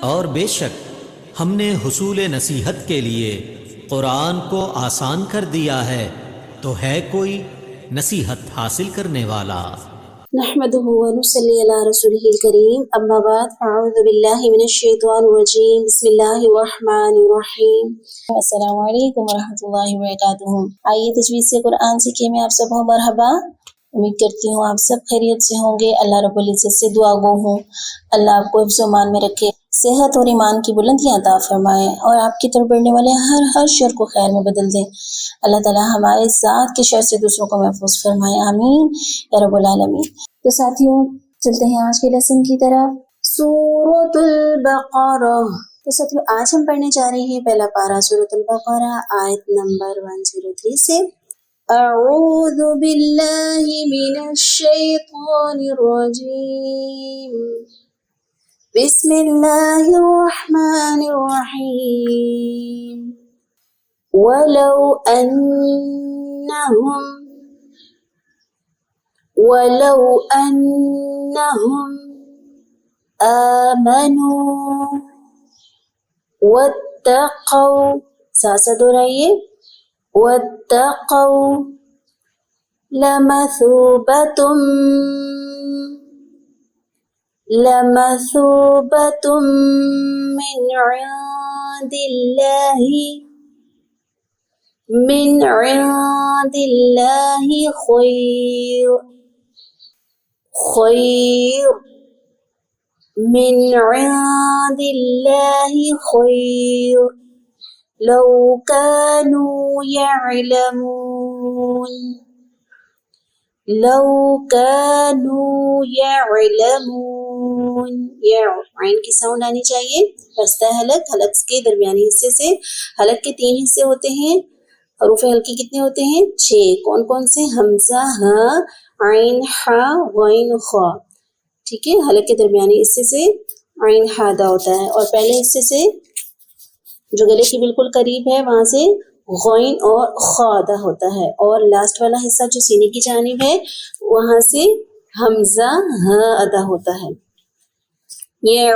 और बेशक हमने हुसूल नसीहत के लिए कुरान को आसान कर दिया है, तो है कोई नसीहत हासिल करने वाला। नहमदुहु व नुसल्ली अला रसूलिहिल करीम, अम्मा बाद, अऊज़ु बिल्लाहि मिनश शैतानिर रजीम, बिस्मिल्लाहिर रहमानिर रहीम। अस्सलामु अलैकुम व रहमतुल्लाहि व बरकातुहू। आइए तजवीज़ से कुरान सीखिए में आप सबको मरहबा। उम्मीद करती हूँ आप सब खैरियत से होंगे। अल्लाह रब्बुल इज़्ज़त से दुआ गो हूँ अल्लाह आपको हिफ्ज़-ओ-मान में रखे, सेहत और ईमान की बुलंदियाँ अता फरमाए और आपकी तरफ बढ़ने वाले हर शर को खैर में बदल दे। अल्लाह ताला हमारे साथ के शर से दूसरों को महफूज फरमाए, आमीन या रब्बुल आलमीन। तो साथियों, चलते हैं आज के लेसन की तरफ, सूरतुल बक़रह। तो साथियों, आज हम पढ़ने जा रहे हैं पहला पारा सूरतुल बक़रह, आयत नंबर 103 से। अऊज़ु बिल्लाहि मिनश शैतानिर रजीम, बिस्मिल्लाहिर रहमानिर रहीम। वलौ अन्नहुम आमनू वत्तक़ौ, साथ साथ दोहराइए, वत्तक़ौ लमसूबतुम मिन इंदिल्लाहि खैर मिन इंदिल्लाहि खैर लौ कानू यअलमून ये आइन की साउंड आनी चाहिए। बसता है हलक के दरमियानी हिस्से से। हलक के 3 हिस्से होते हैं। हरूफ हल्की कितने होते हैं? 6। कौन कौन से? हमजा, हा, आइन, हा, गैन, खा। ठीक है, हलक के दरमियानी हिस्से से आइन हा अदा होता है और पहले हिस्से से जो गले के बिल्कुल करीब है वहां से गैन और खा अदा होता है और लास्ट वाला हिस्सा जो सीने की जानिब है वहां से हमजा हा अदा होता है। ये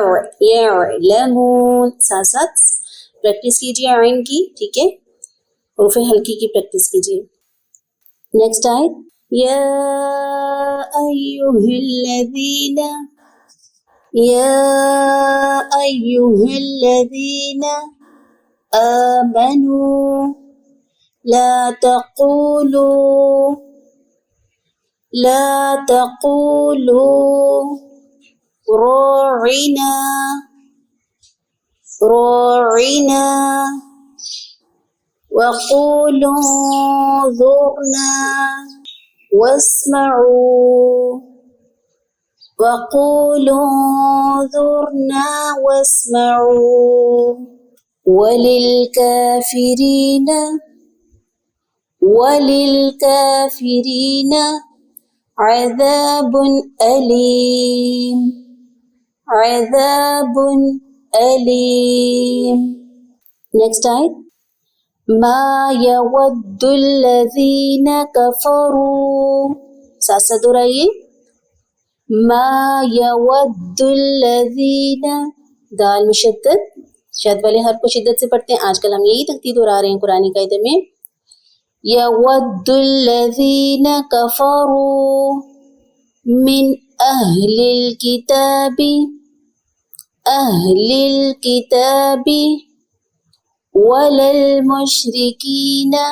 लमून, साथ साथ प्रैक्टिस कीजिए आइन की, ठीक है, हरूफ हल्की की प्रैक्टिस कीजिए। नेक्स्ट आयत, या अय्युहल्लज़ीना आमनू ला तक़ूलू राइना वक़ूलू ज़ुरना वस्मऊ वलिलकाफिरीन अज़ाबुन अलीम। नेक्स्ट आयत, मा यवद्दुल्लज़ीना कफ़रू, साथ साथ दोहराइए, मा यवद्दुल्लज़ीना, दाल में शिद्दत, शद वाले हर्फ को शिद्दत से पढ़ते हैं। आजकल हम यही तख्ती दोहरा रहे हैं कुरानी कायदे में। यवद्दुल्लज़ीना कफ़रू मिन अहलिल किताबी वलल मुशरिकीना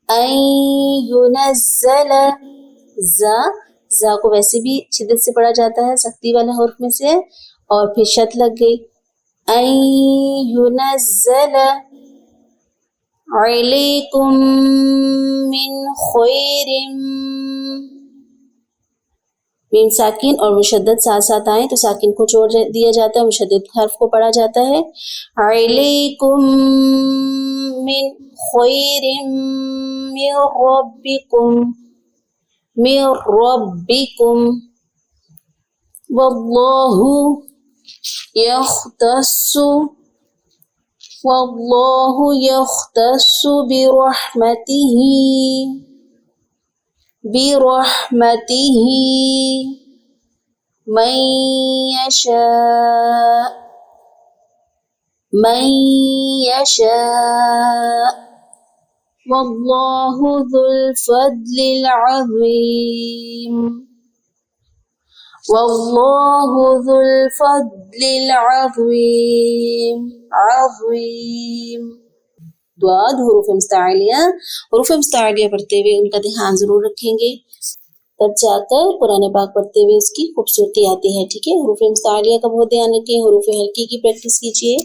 अन युनज़्ज़ला, जा को वैसे भी शिद्दत से पढ़ा जाता है सख्ती वाले हर्फ में से और फिर शद लग गई। अन युनज़्ज़ला अलैकुम मिन खैरिम, मीम साकिन और मुशद्दद साथ साथ आए तो साकिन को छोड़ दिया जाता है, मुशद्दद हर्फ को पढ़ा जाता है। अलैकुम मिन खैरिम मिन रब्बिकुम वल्लाहु यख्तस्सु बिरहमतिही मन यशा वल्लाहु ज़ुल फ़द्लिल अज़ीम वल्लाहु ज़ुल फ़द्लिल अज़ीम। दुआद हुरूफ मुस्तअलिया पढ़ते हुए उनका ध्यान जरूर रखेंगे, तब जाकर कुरान पाक पढ़ते हुए उसकी खूबसूरती आती है। ठीक है, हुरूफ मुस्तअलिया का बहुत ध्यान रखें। हुरूफ हल्की की प्रैक्टिस कीजिए।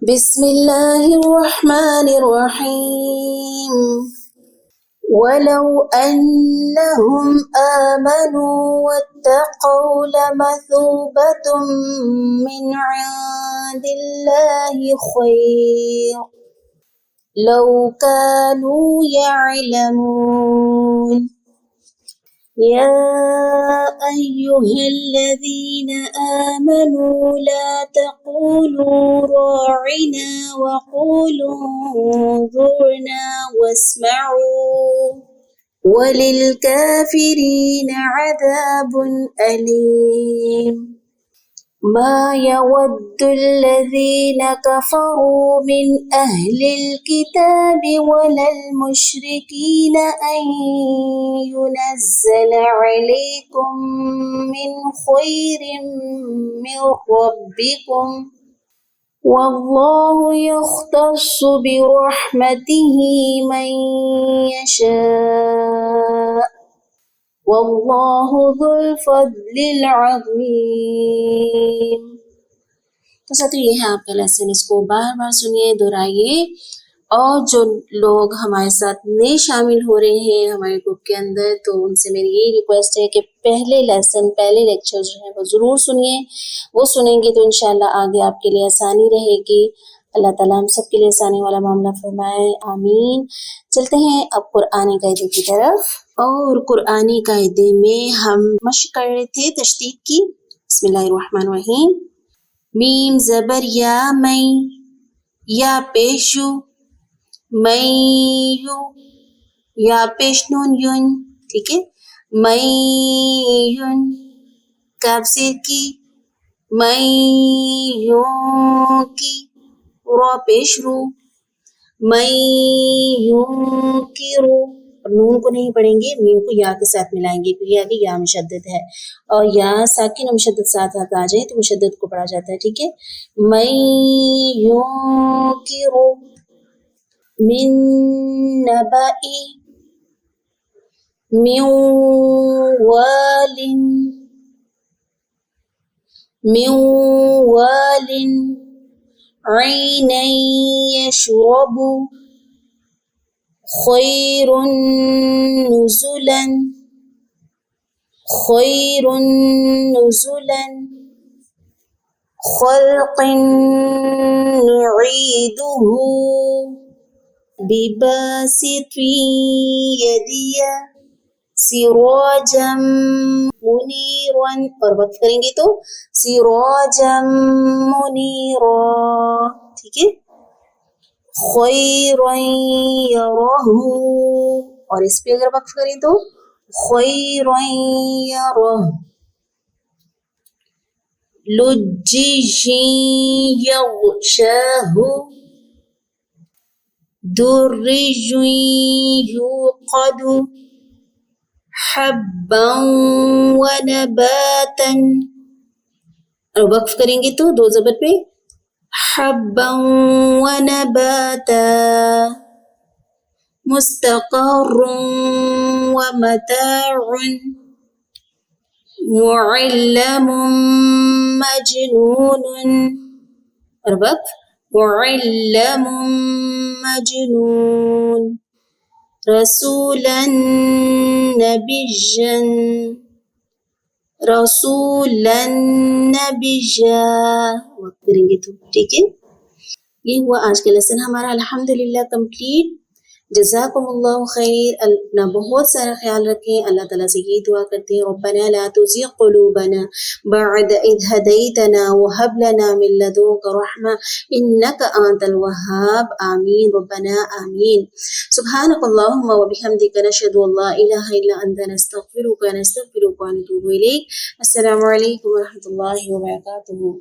बिस्मिल्लाहिर्रहमानिर्रहीम वलौ अन्नहुम आमनू वत्तक़ौ लमथूबतुम मिन इंदिल्लाहि खैर लौ कानू यअलमून या अय्युहल्लज़ीना आमनू ला तक़ूलू राइना वक़ूलू ज़ुरना वस्मऊ वलिलकाफ़िरीना अज़ाबुन अलीम। मा यवद्दुल्लज़ीना कफ़रू मिन अहलिल किताबि वलल मुश्रिकीना अन युनज़्ज़ला अलैकुम मिन खैरिम मिन रब्बिकुम वल्लाहु यख्तस्सु बिरहमतिही मन यशा वल्लाहु ज़ुल फ़द्लिल अज़ीम। तो साथियों, ये है आपका लेसन। इसको बार बार सुनिए, दोहराइए। और जो लोग हमारे साथ नए शामिल हो रहे हैं हमारे ग्रुप के अंदर, तो उनसे मेरी यही रिक्वेस्ट है कि पहले लेक्चर जो है वो ज़रूर सुनिए। वो सुनेंगे तो इंशाल्लाह आगे आपके लिए आसानी रहेगी। अल्लाह ताला हम सब के लिए आसानी वाला मामला फरमाए, आमीन। चलते हैं अब कुरानी कायदे की तरफ। और कुरानी कायदे में हम मश्क कर रहे थे तशदीद की। बिस्मिल्लाहिर्रहमानिर्रहीम। मीम ज़बर या मई, या पेश यू, मई यू, या पेश नून युन। ठीक है, मई युन। काफ सिर की, मई यू की। रो पेश रू, मई यू की रू। नून को नहीं पढ़ेंगे, मीम को या के साथ मिलाएंगे क्योंकि आगे या मुशद्दद है, और या साकिन और मुशद्दद साथ साथ आ जाए तो मुशद्दद को पढ़ा जाता है। ठीक है, मई यू की रू मिन नबाई मिन वालिन ऐनन यशरबु खैरुन नुज़ुलन खल्क़िन नुईदुहु बिबासिति यदिया सिराजम मुनीरन। और वक्त करेंगे तो सिराजम मुनीरा। ठीक है, खैरन यरहु। और इस पे अगर वक्त करें तो खैरन यरहु। लुज्जिजी यग़शाहु दुर्रिजुन युक़दु हब्बन व नबातन। और वक्फ करेंगे तो दो ज़बर पे हब्बन व नबाता मुस्तक़र्रुन व मताउन मुअल्लमुन मजनूनुन। और वक्फ मुअल्लमुन मजनून रसूलन नबिय्या। वक्त करेंगे तो। ठीक है, ये हुआ आज का लेसन हमारा अल्हम्दुलिल्लाह कंप्लीट। जज़ाकुमुल्लाहु खैर। अपना बहुत सारा ख्याल रखें। अल्लाह ताला से यही दुआ करते हैं, रब्बना ला तुज़िग़ क़ुलूबना बअद इज़ हदैतना व हब लना मिन लदुनका रहमा इन्नका अंतल वहाब। आमीन रब्बना आमीन। सुब्हानकल्लाहुम्मा व बिहम्दिका नशहदु अल्ला इलाहा इल्ला अंता नस्तगफिरुका व नतूबु इलैक। अस्सलामु अलैकुम व रहमतुल्लाहि व बरकातुहू।